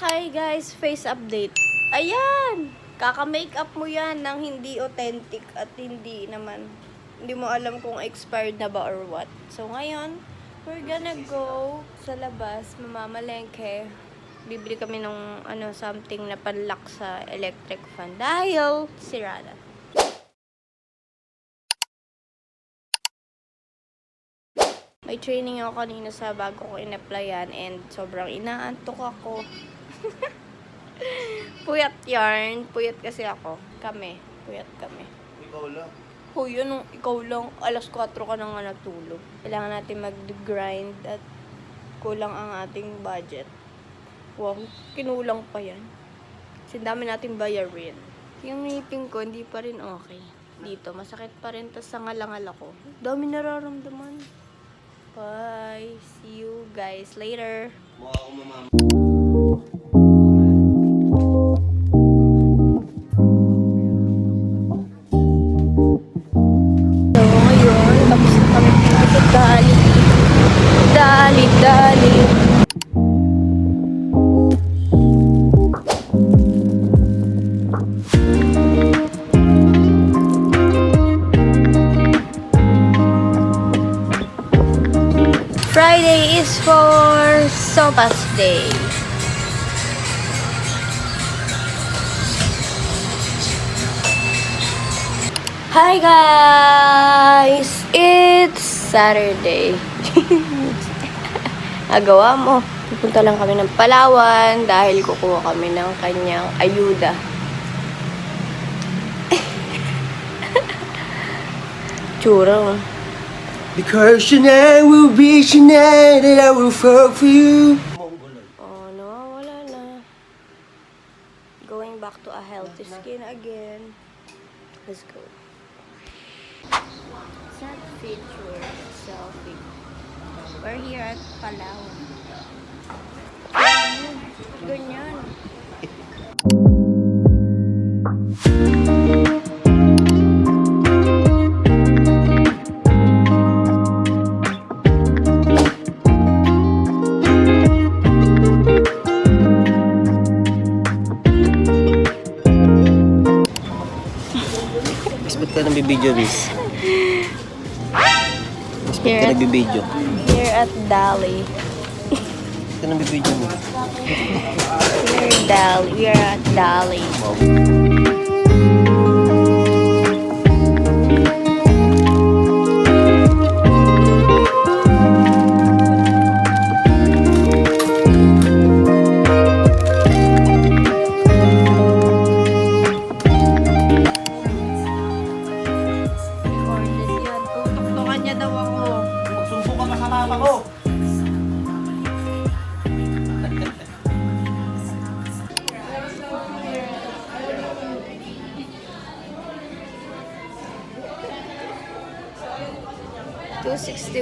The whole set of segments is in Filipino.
Hi guys, face update. Ayan! Kaka-makeup mo yan ng hindi authentic at hindi mo alam kung expired na ba or what. So ngayon, we're gonna go sa labas, mamamalengke. Bibili kami ng something na panlock sa electric fan dahil sirada. May training ako kanina sa bago ko in-applyan and sobrang inaantok ako. Puyat yarn. Puyat kasi ako. Puyat kami. Ikaw lang. Hoy, ikaw lang. Alas 4 ka na nga natulog. Kailangan natin mag-grind at kulang ang ating budget. Wow, kinulang pa yan. Kasi dami natin bayarin. Yung ngipin ko, hindi pa rin okay. Dito, masakit pa rin. Tas sangalangal ako. Dami nararamdaman. Bye. See you guys later. Mukha akong mamama. So, ngayon, tapos na kami dito. Dali. Friday is for Sopas Day. Hi guys! It's Saturday. Nagawa mo. Pupunta lang kami ng Palawan dahil kukuha kami ng kanyang ayuda. Tsura. Because tonight will be tonight that I will fall for you. Oh, nawawala na. Going back to a healthy skin again. Let's go. Sad picture, selfie. We're here at Palawan. Ganyan. Ba't ka nabibidyo, Riz? Ba't ka nabibidyo? Here at Dali. Ba't ka nabibidyo mo? We are at Dali. Recorded yan. Tutuktukan niya daw ako. Magsumbong ka pa sa mama ko! $261.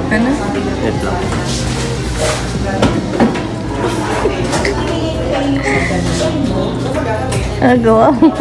Ano? Ito. Gawa mo.